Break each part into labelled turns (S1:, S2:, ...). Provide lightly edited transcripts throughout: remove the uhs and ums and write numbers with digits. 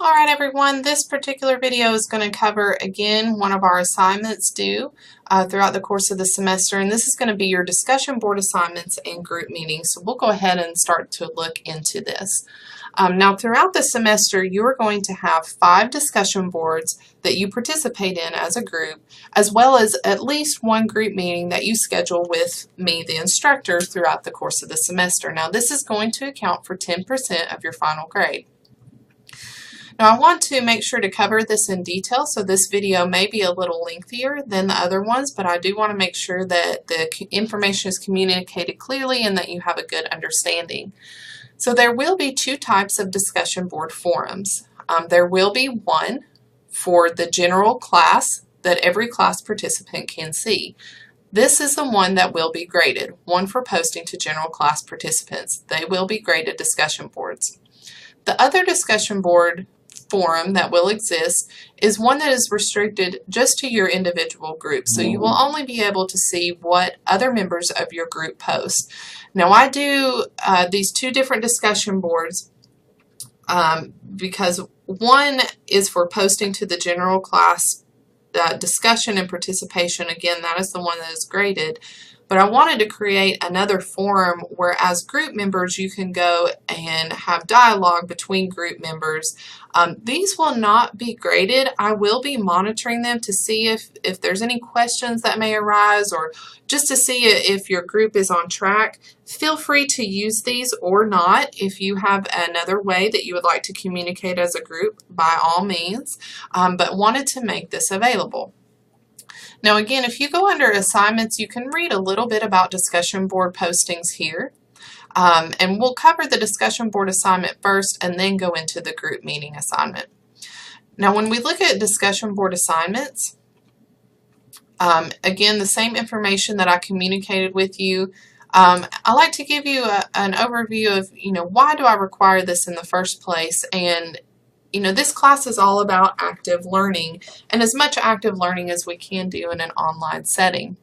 S1: Alright everyone, this particular video is going to cover again one of our assignments due throughout the course of the semester, and this is going to be your discussion board assignments and group meetings. So we'll go ahead and start to look into this. Now throughout the semester you're going to have 5 discussion boards that you participate in as a group, as well as at least one group meeting that you schedule with me, the instructor, throughout the course of the semester. Now this is going to account for 10% of your final grade. Now I want to make sure to cover this in detail, so this video may be a little lengthier than the other ones, but I do want to make sure that the information is communicated clearly and that you have a good understanding. So there will be 2 types of discussion board forums. There will be one for the general class that every class participant can see. This is the one that will be graded, one for posting to general class participants. They will be graded discussion boards. The other discussion board forum that will exist is one that is restricted just to your individual group. So you will only be able to see what other members of your group post. Now I do these 2 different discussion boards because one is for posting to the general class discussion and participation. Again, that is the one that is graded. But I wanted to create another forum where as group members you can go and have dialogue between group members. These will not be graded. I will be monitoring them to see if there's any questions that may arise, or just to see if your group is on track. Feel free to use these or not. If you have another way that you would like to communicate as a group, by all means, but wanted to make this available. Now again, if you go under assignments, you can read a little bit about discussion board postings here. And we'll cover the discussion board assignment first and then go into the group meeting assignment. Now when we look at discussion board assignments, again, the same information that I communicated with you. I like to give you an overview of, why do I require this in the first place, and this class is all about active learning, and as much active learning as we can do in an online setting.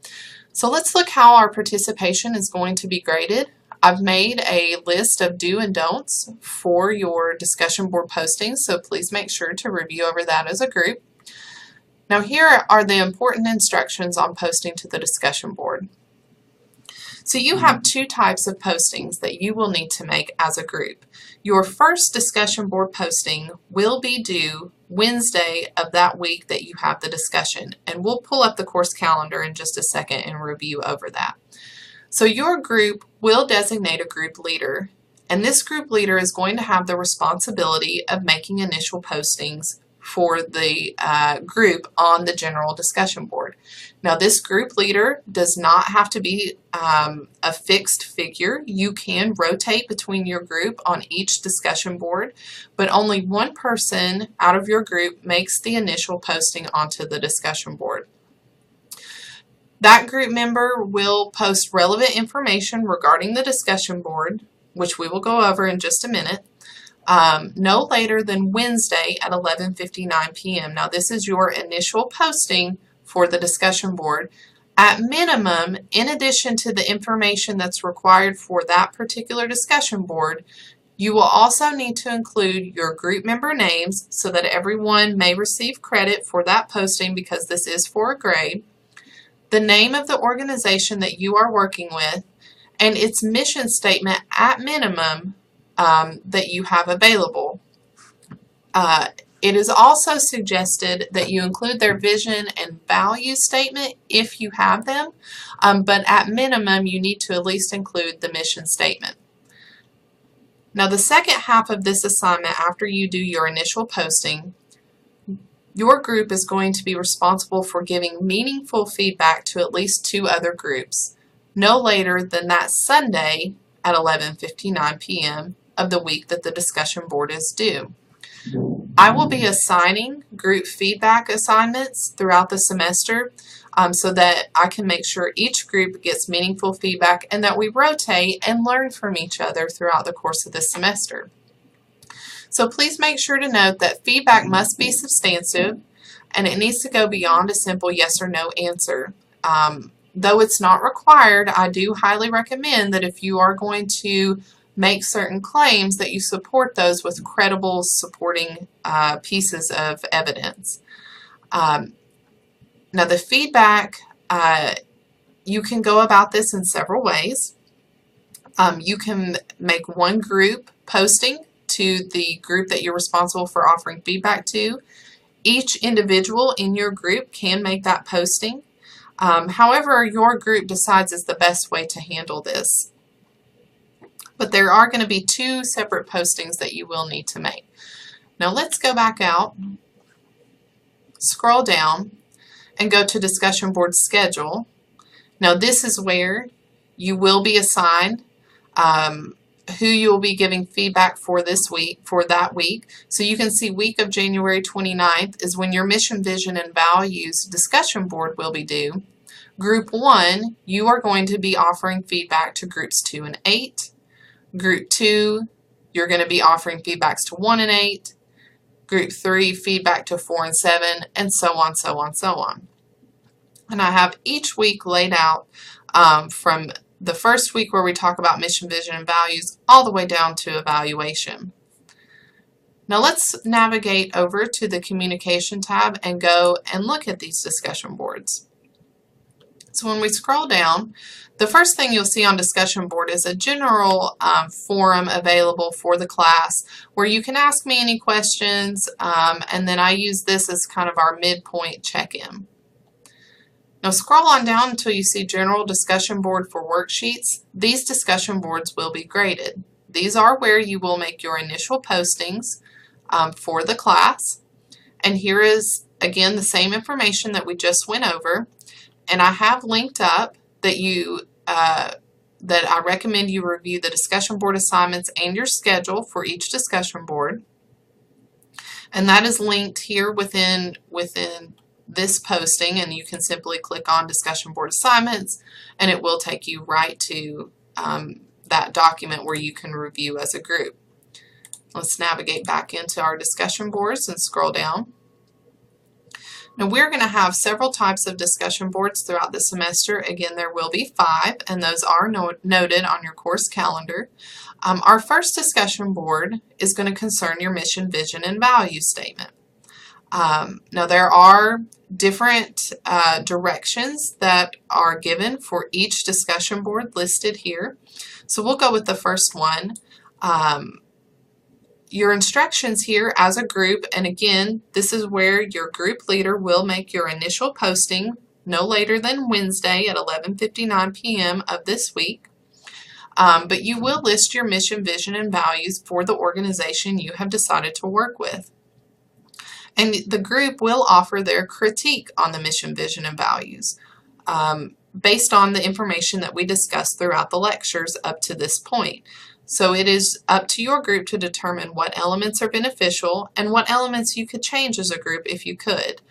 S1: So let's look how our participation is going to be graded. I've made a list of do and don'ts for your discussion board postings, so please make sure to review over that as a group. Now here are the important instructions on posting to the discussion board. So you have 2 types of postings that you will need to make as a group. Your first discussion board posting will be due Wednesday of that week that you have the discussion, and we'll pull up the course calendar in just a second and review over that. So your group will designate a group leader, and this group leader is going to have the responsibility of making initial postings for the group on the general discussion board. Now this group leader does not have to be a fixed figure. You can rotate between your group on each discussion board, but only one person out of your group makes the initial posting onto the discussion board. That group member will post relevant information regarding the discussion board, which we will go over in just a minute, no later than Wednesday at 11:59 p.m. Now this is your initial posting for the discussion board. At minimum, in addition to the information that's required for that particular discussion board, you will also need to include your group member names so that everyone may receive credit for that posting, because this is for a grade, the name of the organization that you are working with, and its mission statement at minimum that you have available. It is also suggested that you include their vision and value statement if you have them, but at minimum you need to at least include the mission statement. Now the second half of this assignment, after you do your initial posting, your group is going to be responsible for giving meaningful feedback to at least 2 other groups, no later than that Sunday at 11:59 p.m. of the week that the discussion board is due. I will be assigning group feedback assignments throughout the semester so that I can make sure each group gets meaningful feedback and that we rotate and learn from each other throughout the course of the semester. So please make sure to note that feedback must be substantive, and it needs to go beyond a simple yes or no answer. Though it's not required, I do highly recommend that if you are going to make certain claims, that you support those with credible supporting pieces of evidence. Now the feedback, you can go about this in several ways. You can make one group posting to the group that you're responsible for offering feedback to. Each individual in your group can make that posting. However, your group decides is the best way to handle this. But there are going to be two separate postings that you will need to make. Now let's go back out, scroll down, and go to discussion board schedule. Now this is where you will be assigned who you will be giving feedback for this week, for that week. So you can see week of January 29th is when your mission, vision, and values discussion board will be due. Group 1, you are going to be offering feedback to groups 2 and 8. Group 2, you're going to be offering feedbacks to 1 and 8. Group 3, feedback to 4 and 7, and so on, so on, so on. And I have each week laid out from the first week where we talk about mission, vision, and values all the way down to evaluation. Now let's navigate over to the communication tab and go and look at these discussion boards. So when we scroll down, the first thing you'll see on discussion board is a general forum available for the class where you can ask me any questions, and then I use this as kind of our midpoint check-in. Now scroll on down until you see General Discussion Board for worksheets. These discussion boards will be graded. These are where you will make your initial postings for the class. And here is, again, the same information that we just went over. And I have linked up that that I recommend you review the discussion board assignments and your schedule for each discussion board. And that is linked here within this posting, and you can simply click on discussion board assignments and it will take you right to that document where you can review as a group. Let's navigate back into our discussion boards and scroll down. Now we're going to have several types of discussion boards throughout the semester. Again, there will be 5, and those are noted on your course calendar. Our first discussion board is going to concern your mission, vision, and value statement. Now there are different directions that are given for each discussion board listed here. So we'll go with the first one. Your instructions here as a group, and again, this is where your group leader will make your initial posting no later than Wednesday at 11:59 p.m. of this week. But you will list your mission, vision, and values for the organization you have decided to work with. And the group will offer their critique on the mission, vision, and values based on the information that we discussed throughout the lectures up to this point. So it is up to your group to determine what elements are beneficial and what elements you could change as a group if you could.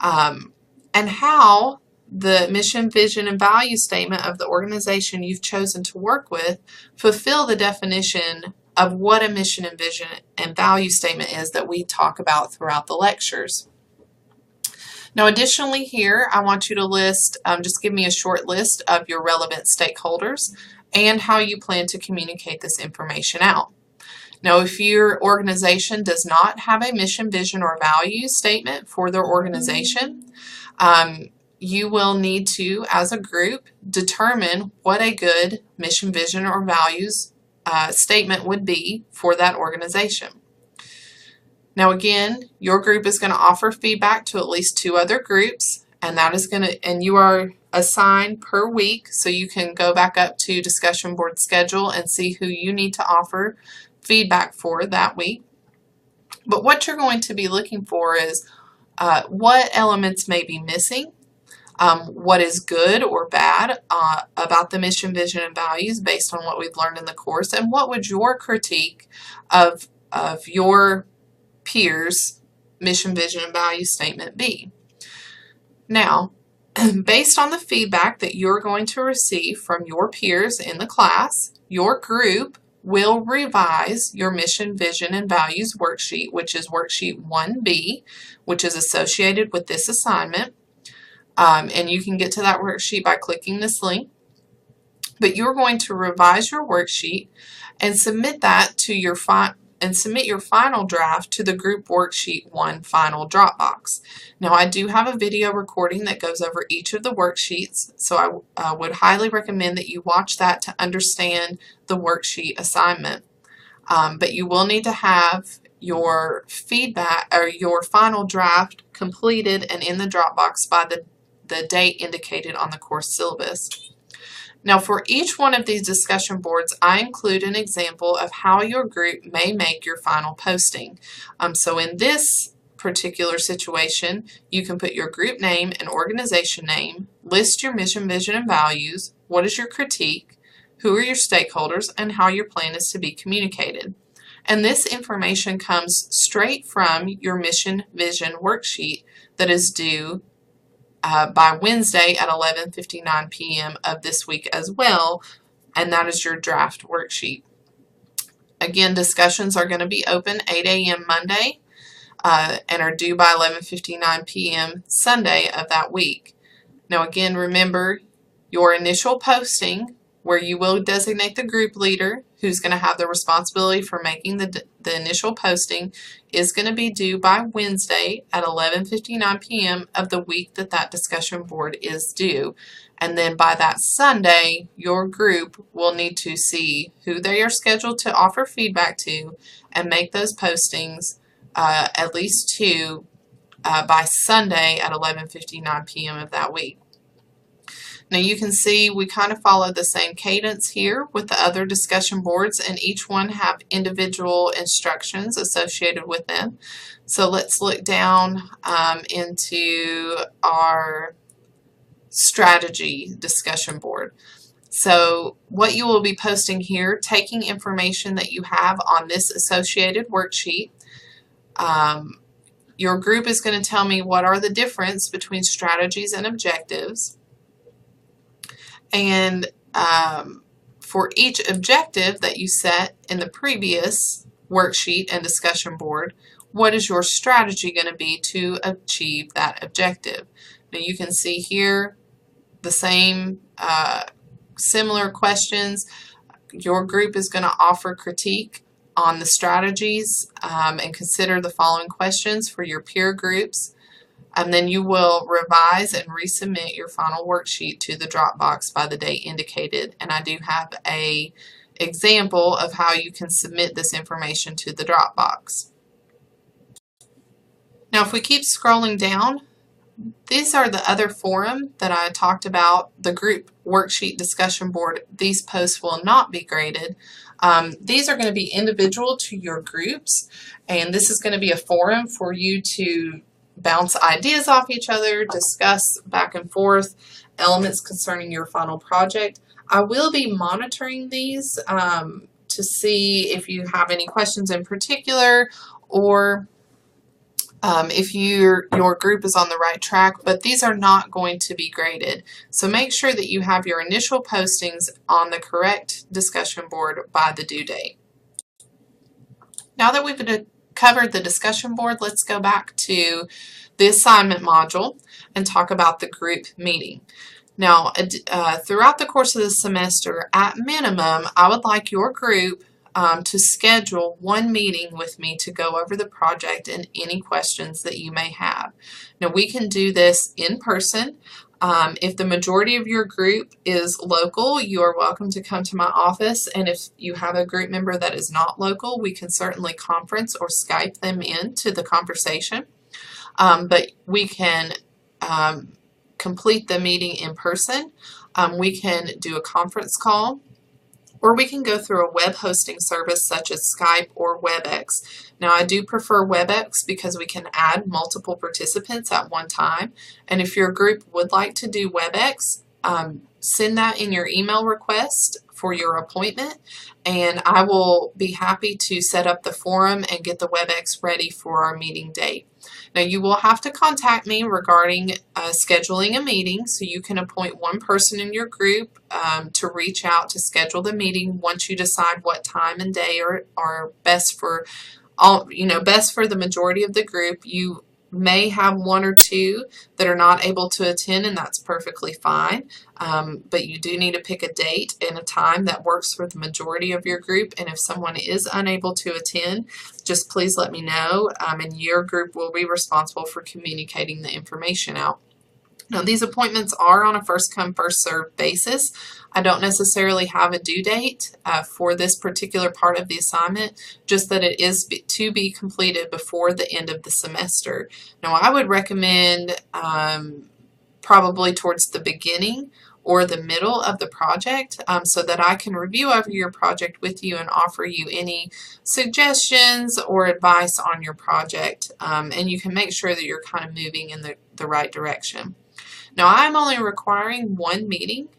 S1: And how the mission, vision, and value statement of the organization you've chosen to work with fulfill the definition of what a mission and vision and value statement is that we talk about throughout the lectures. Now additionally here, I want you to list, just give me a short list of your relevant stakeholders and how you plan to communicate this information out. Now if your organization does not have a mission, vision, or value statement for their organization, you will need to, as a group, determine what a good mission, vision, or values statement would be for that organization. Now again, your group is going to offer feedback to at least 2 other groups, and that is going to, and you are assigned per week, so you can go back up to discussion board schedule and see who you need to offer feedback for that week. But what you're going to be looking for is what elements may be missing, what is good or bad about the mission, vision, and values based on what we've learned in the course, and what would your critique of your peers' mission, vision, and value statement be. Now, based on the feedback that you're going to receive from your peers in the class, your group will revise your mission, vision, and values worksheet, which is worksheet 1B, which is associated with this assignment. And you can get to that worksheet by clicking this link. But you're going to revise your worksheet, and submit that to your submit your final draft to the group worksheet 1 final Dropbox. Now, I do have a video recording that goes over each of the worksheets, so I would highly recommend that you watch that to understand the worksheet assignment. But you will need to have your feedback or your final draft completed and in the Dropbox by the date indicated on the course syllabus. Now, for each one of these discussion boards, I include an example of how your group may make your final posting. So in this particular situation, you can put your group name and organization name, list your mission, vision, and values, what is your critique, who are your stakeholders, and how your plan is to be communicated. And this information comes straight from your mission vision worksheet that is due by Wednesday at 11:59 p.m. of this week as well, and that is your draft worksheet. Again, discussions are going to be open 8 a.m. Monday and are due by 11:59 p.m. Sunday of that week. Now again, remember your initial posting, where you will designate the group leader who's going to have the responsibility for making the initial posting, is going to be due by Wednesday at 11:59 p.m. of the week that discussion board is due. And then by that Sunday, your group will need to see who they are scheduled to offer feedback to and make those postings, at least 2, by Sunday at 11:59 p.m. of that week. Now you can see we kind of follow the same cadence here with the other discussion boards, and each one have individual instructions associated with them. So let's look down into our strategy discussion board. So what you will be posting here, taking information that you have on this associated worksheet. Your group is going to tell me what are the difference between strategies and objectives. And for each objective that you set in the previous worksheet and discussion board, what is your strategy going to be to achieve that objective? Now you can see here the same similar questions. Your group is going to offer critique on the strategies and consider the following questions for your peer groups. And then you will revise and resubmit your final worksheet to the Dropbox by the date indicated. And I do have an example of how you can submit this information to the Dropbox. Now if we keep scrolling down, these are the other forum that I talked about, the group worksheet discussion board. These posts will not be graded. These are going to be individual to your groups, and this is going to be a forum for you to bounce ideas off each other, discuss back and forth elements concerning your final project. I will be monitoring these to see if you have any questions in particular, or if your group is on the right track, but these are not going to be graded. So make sure that you have your initial postings on the correct discussion board by the due date. Now that we've covered the discussion board, let's go back to the assignment module and talk about the group meeting. Now, throughout the course of the semester, at minimum, I would like your group to schedule one meeting with me to go over the project and any questions that you may have. Now, we can do this in person. If the majority of your group is local, you are welcome to come to my office, and if you have a group member that is not local, we can certainly conference or Skype them into the conversation. But we can complete the meeting in person. We can do a conference call, or we can go through a web hosting service such as Skype or WebEx. Now, I do prefer WebEx because we can add multiple participants at one time. And if your group would like to do WebEx, send that in your email request for your appointment, and I will be happy to set up the forum and get the WebEx ready for our meeting date. Now, you will have to contact me regarding scheduling a meeting, so you can appoint one person in your group to reach out to schedule the meeting once you decide what time and day are best for all, best for the majority of the group. You may have one or two that are not able to attend, and that's perfectly fine. But you do need to pick a date and a time that works for the majority of your group. And if someone is unable to attend, just please let me know, and your group will be responsible for communicating the information out. Now, these appointments are on a first-come, first-served basis. I don't necessarily have a due date for this particular part of the assignment, just that it is to be completed before the end of the semester. Now, I would recommend probably towards the beginning or the middle of the project, so that I can review over your project with you and offer you any suggestions or advice on your project, and you can make sure that you're kind of moving in the right direction. Now, I'm only requiring one meeting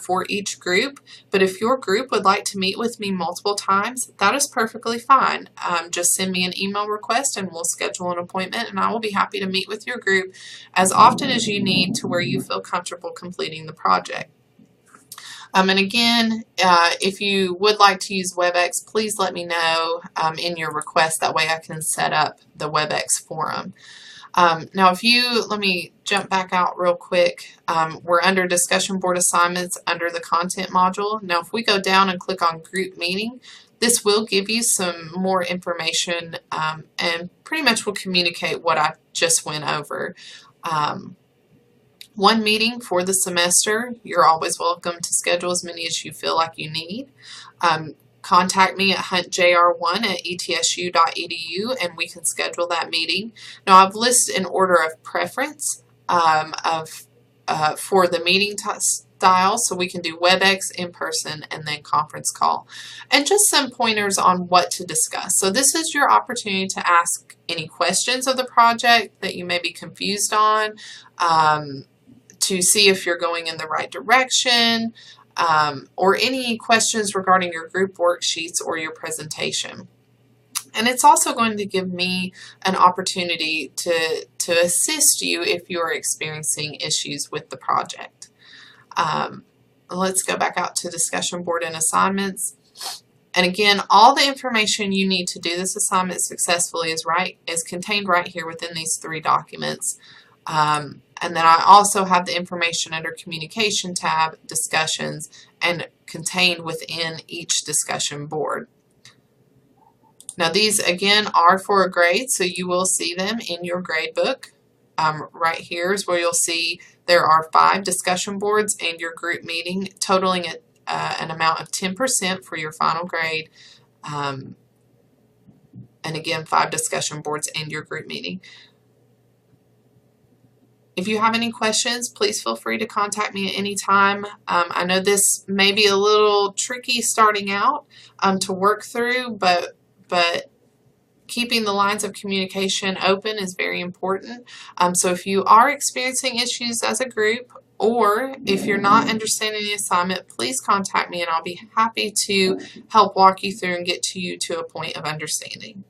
S1: for each group, but if your group would like to meet with me multiple times, that is perfectly fine. Just send me an email request and we'll schedule an appointment, and I will be happy to meet with your group as often as you need to where you feel comfortable completing the project. And again, if you would like to use WebEx, please let me know in your request. That way I can set up the WebEx forum. Now, let me jump back out real quick. We're under discussion board assignments under the content module. Now, if we go down and click on group meeting, this will give you some more information and pretty much will communicate what I just went over. One meeting for the semester. You're always welcome to schedule as many as you feel like you need. Contact me at huntjr1@etsu.edu and we can schedule that meeting. Now, I've listed an order of preference for the meeting style, so we can do WebEx, in-person, and then conference call. And just some pointers on what to discuss. So this is your opportunity to ask any questions of the project that you may be confused on, to see if you're going in the right direction, or any questions regarding your group worksheets or your presentation. And it's also going to give me an opportunity to assist you if you're experiencing issues with the project. Let's go back out to discussion board and assignments. And again, all the information you need to do this assignment successfully is contained right here within these 3 documents. And then I also have the information under Communication tab, Discussions, and contained within each discussion board. Now, these again are for a grade, so you will see them in your grade book. Right here is where you'll see there are 5 discussion boards and your group meeting, totaling an amount of 10% for your final grade. And again, 5 discussion boards and your group meeting. If you have any questions, please feel free to contact me at any time. I know this may be a little tricky starting out to work through, but keeping the lines of communication open is very important. So if you are experiencing issues as a group, or if you're not understanding the assignment, please contact me and I'll be happy to help walk you through and get you to a point of understanding.